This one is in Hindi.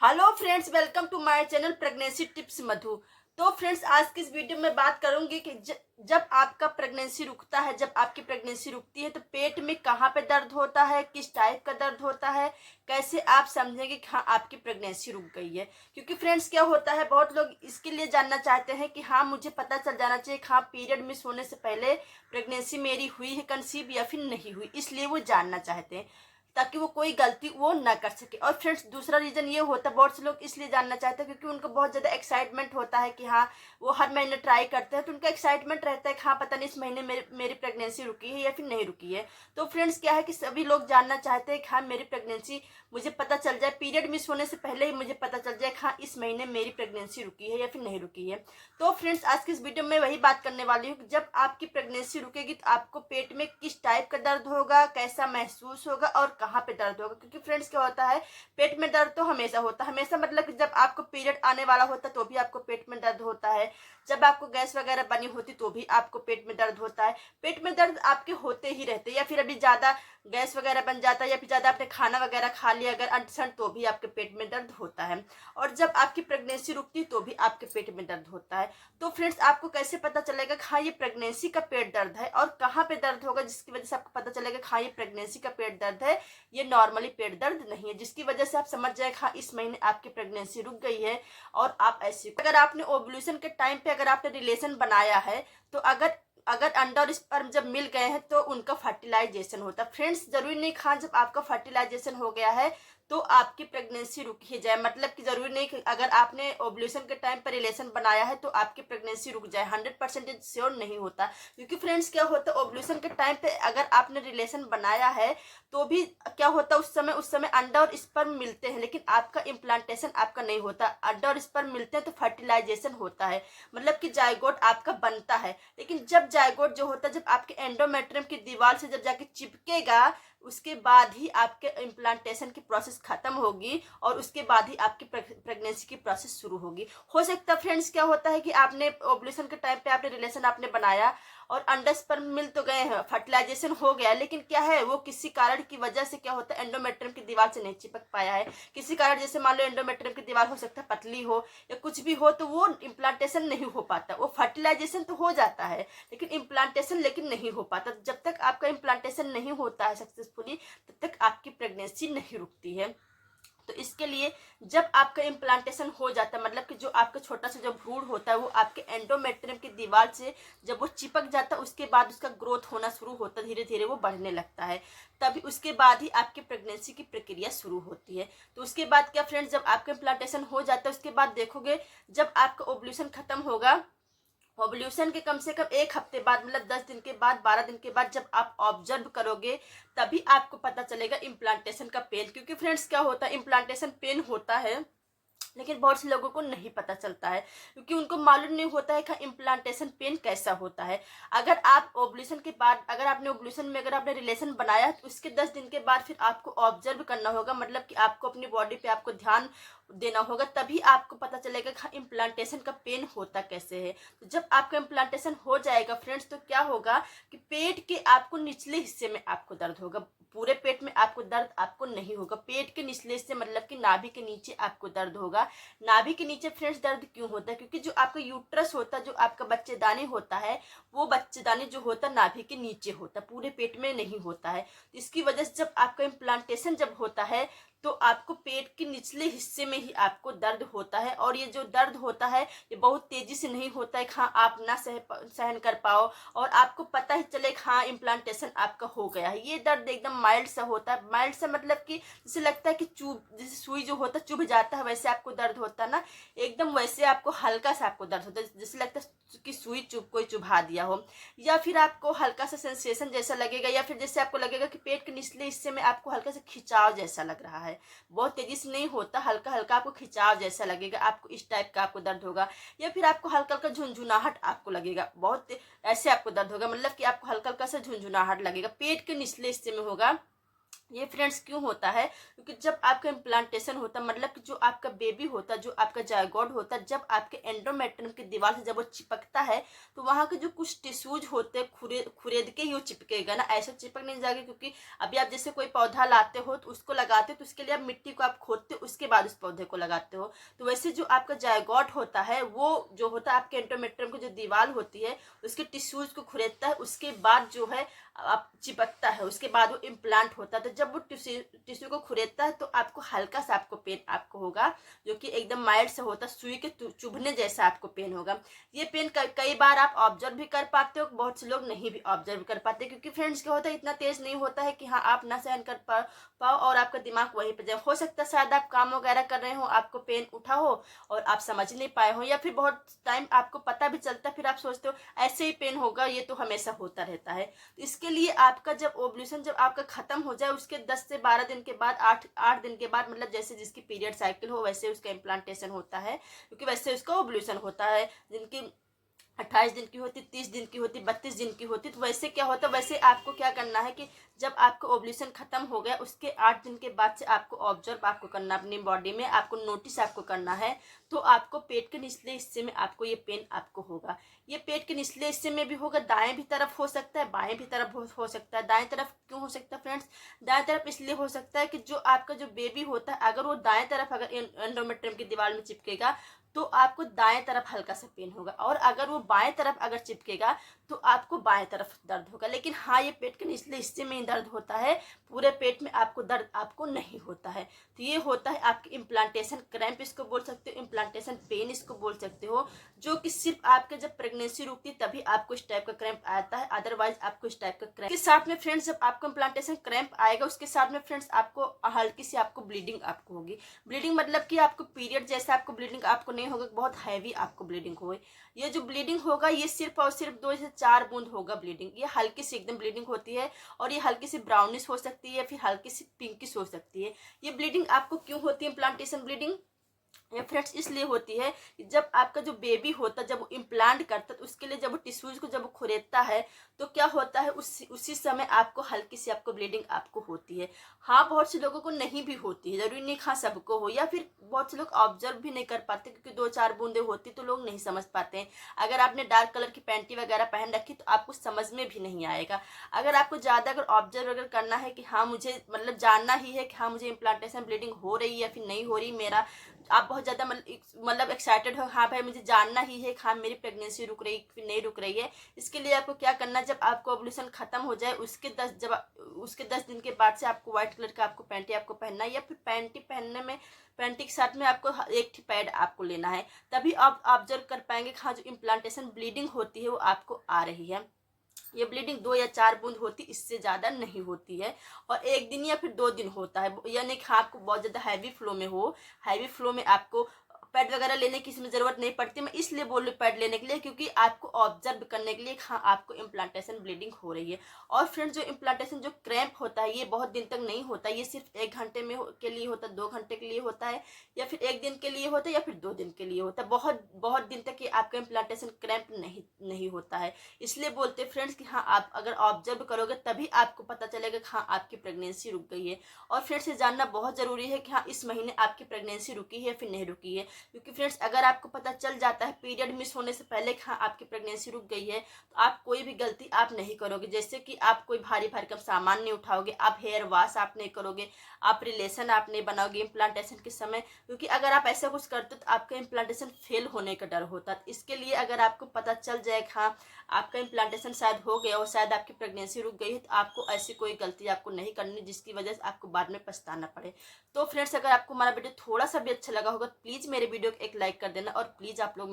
Hello friends, welcome to my channel pregnancy tips Madhu. तो फ्रेंड्स, आज की इस वीडियो में बात करूंगी कि जब आपका प्रेगनेंसी रुकता है, जब आपकी प्रेगनेंसी रुकती है तो पेट में कहाँ पे दर्द होता है, किस टाइप का दर्द होता है, कैसे आप समझेंगे कि हाँ आपकी प्रेगनेंसी रुक गई है। क्योंकि फ्रेंड्स क्या होता है, बहुत लोग इसके लिए जानना चाहते हैं कि हाँ मुझे पता चल जाना चाहिए कि हाँ पीरियड मिस होने से पहले प्रेगनेंसी मेरी हुई है कंसीव या फिर नहीं हुई, इसलिए वो जानना चाहते हैं ताकि वो कोई गलती वो ना कर सके। और फ्रेंड्स, दूसरा रीजन ये होता है, बहुत से लोग इसलिए जानना चाहते हैं क्योंकि उनको बहुत ज़्यादा एक्साइटमेंट होता है कि हाँ वो हर महीने ट्राई करते हैं, तो उनका एक्साइटमेंट रहता है कि हाँ पता नहीं इस महीने मेरी प्रेगनेंसी रुकी है या फिर नहीं रुकी है। तो फ्रेंड्स क्या है कि सभी लोग जानना चाहते हैं कि हाँ मेरी प्रेगनेंसी मुझे पता चल जाए, पीरियड मिस होने से पहले ही मुझे पता चल जाए कि हाँ इस महीने मेरी प्रेगनेंसी रुकी है या फिर नहीं रुकी है। तो फ्रेंड्स, आज की इस वीडियो में वही बात करने वाली हूँ कि जब आपकी प्रेगनेंसी रुकेगी तो आपको पेट में किस टाइप का दर्द होगा, कैसा महसूस होगा और कहाँ पे दर्द होगा। क्योंकि फ्रेंड्स क्या होता है, पेट में दर्द तो हमेशा होता है, हमेशा मतलब कि जब आपको पीरियड आने वाला होता है तो भी आपको पेट में दर्द होता है, जब आपको गैस वगैरह बनी होती तो भी आपको पेट में दर्द होता है। पेट में दर्द आपके होते ही रहते हैं, या फिर अभी ज़्यादा गैस वगैरह बन जाता है या फिर ज़्यादा आपने खाना वगैरह खा लिया अगर अनसन, तो भी आपके पेट में दर्द होता है। और जब आपकी प्रेगनेंसी रुकती है तो भी आपके पेट में दर्द होता है। तो फ्रेंड्स, आपको कैसे पता चलेगा कि हाँ ये प्रेगनेंसी का पेट दर्द है और कहाँ पे दर्द होगा जिसकी वजह से आपको पता चलेगा कि हाँ ये प्रेगनेंसी का पेट दर्द है, ये नॉर्मली पेट दर्द नहीं है, जिसकी वजह से आप समझ जाए हाँ इस महीने आपकी प्रेगनेंसी रुक गई है। और आप ऐसे अगर आपने ओव्यूलेशन के टाइम पे अगर आपने रिलेशन बनाया है तो अगर अगर अंडा और स्पर्म जब मिल गए हैं तो उनका फर्टिलाइजेशन होता है। फ्रेंड्स, जरूरी नहीं खान जब आपका फर्टिलाइजेशन हो गया है तो आपकी प्रेगनेंसी रुक ही जाए, मतलब कि जरूरी नहीं कि अगर आपने ओव्यूलेशन के टाइम पर रिलेशन बनाया है तो आपकी प्रेगनेंसी रुक जाए, 100% श्योर नहीं होता। क्योंकि फ्रेंड्स क्या होता है, ओव्यूलेशन के टाइम पे अगर आपने रिलेशन बनाया है तो भी क्या होता है, उस समय अंडा और स्पर्म मिलते हैं लेकिन आपका इम्प्लांटेशन आपका नहीं होता। अंडा और स्पर्म मिलते हैं तो फर्टिलाइजेशन होता है, मतलब कि जाइगोट आपका बनता है। लेकिन जब जाइगोट जो होता है, जब आपके एंडोमेट्रियम की दीवार से जब जाके चिपकेगा, उसके बाद ही आपके इम्प्लांटेशन की प्रोसेस खत्म होगी और उसके बाद ही आपकी प्रेगनेंसी की प्रोसेस शुरू होगी। हो सकता है फ्रेंड्स क्या होता है कि आपने ओव्यूलेशन के टाइम पे आपने रिलेशन आपने बनाया और अंडा स्पर्म मिल तो गए हैं, फर्टिलाइजेशन हो गया, लेकिन क्या है वो किसी कारण की वजह से क्या होता है एंडोमेट्रियम की दीवार से नहीं चिपक पाया है। किसी कारण, जैसे मान लो एंडोमेट्रियम की दीवार हो सकता है पतली हो या कुछ भी हो, तो वो इम्प्लांटेशन नहीं हो पाता। वो फर्टिलाइजेशन तो हो जाता है लेकिन इम्प्लांटेशन नहीं हो पाता। जब तक आपका इम्प्लांटेशन नहीं होता है सक्सेसफुली, तब तक आपकी प्रेगनेंसी नहीं रुकती है। तो इसके लिए जब आपका इम्प्लांटेशन हो जाता है, मतलब कि जो आपका छोटा सा जो भ्रूण होता है वो आपके एंडोमेट्रियम की दीवार से जब वो चिपक जाता है, उसके बाद उसका ग्रोथ होना शुरू होता है, धीरे धीरे वो बढ़ने लगता है, तभी उसके बाद ही आपकी प्रेगनेंसी की प्रक्रिया शुरू होती है। तो उसके बाद क्या फ्रेंड्स, जब आपका इम्प्लांटेशन हो जाता है उसके बाद देखोगे जब आपका ओव्यूलेशन खत्म होगा, ओव्यूलेशन के कम से कम 1 हफ्ते बाद, मतलब 10 दिन के बाद, 12 दिन के बाद जब आप ऑब्जर्व करोगे तभी आपको पता चलेगा इम्प्लांटेशन का पेन। क्योंकि फ्रेंड्स क्या होता है, इम्प्लांटेशन पेन होता है लेकिन बहुत से लोगों को नहीं पता चलता है क्योंकि उनको मालूम नहीं होता है कि इम्प्लांटेशन पेन कैसा होता है। अगर आप ओव्यूलेशन के बाद, अगर आपने ओव्यूलेशन में अगर आपने रिलेशन बनाया तो उसके 10 दिन के बाद फिर आपको ऑब्जर्व करना होगा, मतलब कि आपको अपनी बॉडी पे आपको ध्यान देना होगा, तभी आपको पता चलेगा कि इम्प्लांटेशन का पेन होता कैसे है। तो जब आपका इम्प्लांटेशन हो जाएगा फ्रेंड्स, तो क्या होगा कि पेट के आपको निचले हिस्से में आपको दर्द होगा, पूरे पेट में आपको दर्द आपको नहीं होगा। पेट के निचले हिस्से मतलब कि नाभि के नीचे आपको दर्द होगा। नाभि के नीचे फ्रेंड्स दर्द क्यों होता है, क्योंकि जो आपका यूट्रस होता है, जो आपका बच्चेदानी होता है, वो बच्चेदानी जो होता है नाभि के नीचे होता है, पूरे पेट में नहीं होता है। तो इसकी वजह से जब आपका इम्प्लांटेशन जब होता है तो आपको पेट के निचले हिस्से में ही आपको दर्द होता है। और ये जो दर्द होता है ये बहुत तेजी से नहीं होता है, हाँ आप ना सहन कर पाओ और आपको पता ही चले हाँ इम्प्लांटेशन आपका हो गया है। ये दर्द एकदम माइल्ड सा होता है। माइल्ड सा मतलब कि जैसे लगता है कि जैसे सुई जो होता है चुभ जाता है, वैसे आपको दर्द होता है ना, एकदम वैसे आपको हल्का सा आपको दर्द होता है, जैसे लगता है कि सुई कोई चुभा दिया हो, या फिर आपको हल्का सा सेंसेशन जैसा लगेगा, या फिर जैसे आपको लगेगा कि पेट के निचले हिस्से में आपको हल्का सा खिंचाव जैसा लग रहा है। बहुत तेजी से नहीं होता, हल्का हल्का आपको खिंचाव जैसा लगेगा, आपको इस टाइप का आपको दर्द होगा। या फिर आपको हल्का हल्का झुंझुनाहट आपको लगेगा, बहुत ऐसे आपको दर्द होगा, मतलब कि आपको हल्का हल्का सा झुंझुनाहट लगेगा, पेट के निचले हिस्से में होगा। ये फ्रेंड्स क्यों होता है? क्योंकि जब आपका इम्प्लांटेशन होता है, मतलब कि जो आपका बेबी होता है, जो आपका जायगोट होता है, जब आपके एंडोमेट्रियम की दीवार से जब वो चिपकता है, तो वहाँ के जो कुछ टिश्यूज होते हैं खुरेद के ही वो चिपकेगा ना, ऐसा चिपक नहीं जाएगा। क्योंकि अभी आप जैसे कोई पौधा लाते हो तो उसको लगाते हो, तो उसके लिए आप मिट्टी को आप खोदते हो, उसके बाद उस पौधे को लगाते हो। तो वैसे जो आपका जायगोट होता है, वो जो होता है आपके एंडोमेट्रियम की जो दीवार होती है, उसके टिश्यूज को खुरेदता है, उसके बाद जो है आप चिपकता है, उसके बाद वो इम्प्लांट होता है। तो जब वो टिश्यू को खुरेदता है तो आपको हल्का सा आपको पेन आपको होगा, जो कि एकदम माइल्ड से होता है, सुई के चुभने जैसा आपको पेन होगा। ये पेन कई बार आप ऑब्जर्व भी कर पाते हो, बहुत से लोग नहीं भी ऑब्जर्व कर पाते, क्योंकि फ्रेंड्स क्या होता है, इतना तेज नहीं होता है कि हाँ आप ना सहन कर पाओ और आपका दिमाग वहीं पर जाए। हो सकता है शायद आप काम वगैरह कर रहे हो, आपको पेन उठा हो और आप समझ नहीं पाए हो, या फिर बहुत टाइम आपको पता भी चलता है, फिर आप सोचते हो ऐसे ही पेन होगा, ये तो हमेशा होता रहता है। तो इसके लिए आपका जब ओव्यूलेशन जब आपका खत्म हो जाए, उसके 10 से 12 दिन के बाद, 8 दिन के बाद, मतलब जैसे जिसकी पीरियड साइकिल हो वैसे उसका इम्प्लांटेशन होता है, क्योंकि वैसे उसका ओव्यूलेशन होता है। जिनकी 28 दिन की होती, 30 दिन की होती, 32 दिन की होती, तो वैसे क्या होता है, वैसे आपको क्या करना है कि जब आपका ओव्यूलेशन खत्म हो गया, उसके 8 दिन के बाद से आपको ऑब्जर्व आपको करना अपनी बॉडी में, आपको नोटिस आपको करना है। तो आपको पेट के निचले हिस्से में आपको ये पेन आपको होगा। ये पेट के निचले हिस्से में भी होगा, दाएं भी तरफ हो सकता है, बाएं भी तरफ हो सकता है। दाएं तरफ क्यों हो सकता है फ्रेंड्स? दाएं तरफ इसलिए हो सकता है कि जो आपका जो बेबी होता है, अगर वो दाएं तरफ अगर एंडोमेट्रियम की दीवार में चिपकेगा तो आपको दाएं तरफ हल्का सा पेन होगा, और अगर वो बाएं तरफ अगर चिपकेगा तो आपको बाएं तरफ दर्द होगा। लेकिन हाँ, ये पेट के निचले हिस्से में ही दर्द होता है, पूरे पेट में आपको दर्द आपको नहीं होता है। तो ये होता है आपकी इम्प्लांटेशन क्रैम्प, इसको बोल सकते हो, इम्प्लांटेशन पेन इसको बोल सकते हो, जो कि सिर्फ आपके जब प्रेगनेंसी रुकती है तभी आपको इस टाइप का क्रैम्प आता है, अदरवाइज आपको इस टाइप का क्रैम्प के साथ में फ्रेंड्स जब आपको इम्प्लांटेशन क्रैम्प आएगा, उसके साथ में फ्रेंड्स आपको हल्की सी आपको ब्लीडिंग आपको होगी। ब्लीडिंग मतलब कि आपको पीरियड जैसा आपको ब्लीडिंग आपको नहीं होगा, बहुत हैवी आपको ब्लीडिंग हो। ये जो ब्लीडिंग होगा ये सिर्फ और सिर्फ 2 से 4 बूंद होगा ब्लीडिंग, ये हल्की सी एकदम ब्लीडिंग होती है, और ये हल्की सी ब्राउनिश हो सकती है, फिर हल्की सी पिंकिश हो सकती है। ये ब्लीडिंग आपको क्यों होती है इम्प्लांटेशन ब्लीडिंग? ये फ्रेंड्स इसलिए होती है कि जब आपका जो बेबी होता है, जब वो इम्प्लांट करता है, तो उसके लिए जब वो टिश्यूज को जब वो खुरेदता है, तो क्या होता है, उसी समय आपको हल्की सी आपको ब्लीडिंग आपको होती है। हाँ, बहुत से लोगों को नहीं भी होती है, जरूरी नहीं हाँ सबको हो, या फिर बहुत से लोग ऑब्जर्व भी नहीं कर पाते, क्योंकि 2-4 बूंदे होती तो लोग नहीं समझ पाते हैं। अगर आपने डार्क कलर की पैंटी वगैरह पहन रखी तो आपको समझ में भी नहीं आएगा। अगर आपको ज़्यादा अगर ऑब्जर्व अगर करना है कि हाँ मुझे मतलब जानना ही है कि हाँ मुझे इम्प्लांटेशन ब्लीडिंग हो रही है या फिर नहीं हो रही, मेरा आप बहुत ज़्यादा मतलब एक्साइटेड हो, हाँ भाई मुझे जानना ही है कि हाँ मेरी प्रेगनेंसी रुक रही फिर नहीं रुक रही है। इसके लिए आपको क्या करना है, जब आपको ओव्यूलेशन खत्म हो जाए उसके 10 दिन के बाद से आपको व्हाइट कलर का आपको पैंटी आपको पहनना है, या फिर पैंटी पहनने में पैंटी के साथ में आपको एक पैड आपको लेना है, तभी आप ऑब्जर्व कर पाएंगे हाँ जो इम्प्लांटेशन ब्लीडिंग होती है वो आपको आ रही है। ये ब्लीडिंग 2 या 4 बूंद होती, इससे ज़्यादा नहीं होती है, और 1 दिन या फिर 2 दिन होता है, यानी कि आपको बहुत ज़्यादा हैवी फ्लो में हो, हैवी फ्लो में आपको पैड वगैरह लेने की इसमें ज़रूरत नहीं पड़ती। मैं इसलिए बोल रही हूँ पैड लेने के लिए, क्योंकि आपको ऑब्जर्व करने के लिए हाँ आपको इम्प्लांटेशन ब्लीडिंग हो रही है। और फ्रेंड्स जो इम्प्लांटेशन जो क्रैम्प होता है ये बहुत दिन तक नहीं होता, ये सिर्फ 1 घंटे में के लिए होता है, 2 घंटे के लिए होता है, या फिर 1 दिन के लिए होता है, या फिर 2 दिन के लिए होता है। बहुत बहुत दिन तक ये आपका इम्प्लांटेशन क्रैम्प नहीं होता है। इसलिए बोलते हैं फ्रेंड्स कि हाँ आप अगर ऑब्जर्व करोगे तभी आपको पता चलेगा कि हाँ आपकी प्रेगनेंसी रुक गई है। और फिर से जानना बहुत ज़रूरी है कि हाँ इस महीने आपकी प्रेगनेंसी रुकी है फिर नहीं रुकी है, क्योंकि फ्रेंड्स अगर आपको पता चल जाता है पीरियड मिस होने से पहले कि हाँ आपकी प्रेगनेंसी रुक गई है, तो आप कोई भी गलती आप नहीं करोगे, जैसे कि आप कोई भारी भरकम सामान नहीं उठाओगे, आप हेयर वॉश आप नहीं करोगे, आप रिलेशन आप नहीं बनाओगे इम्प्लांटेशन के समय, क्योंकि अगर आप ऐसा कुछ करते तो आपका इम्प्लांटेशन फेल होने का डर होता है। इसके लिए अगर आपको पता चल जाए कि हाँ आपका इम्प्लांटेशन शायद हो गया और शायद आपकी प्रेगनेंसी रुक गई है, तो आपको ऐसी कोई गलती आपको नहीं करनी जिसकी वजह से आपको बाद में पछताना पड़े। तो फ्रेंड्स अगर आपको हमारा वीडियो थोड़ा सा भी अच्छा लगा होगा, प्लीज़ मेरे वीडियो को एक लाइक कर देना, और प्लीज़ आप लोग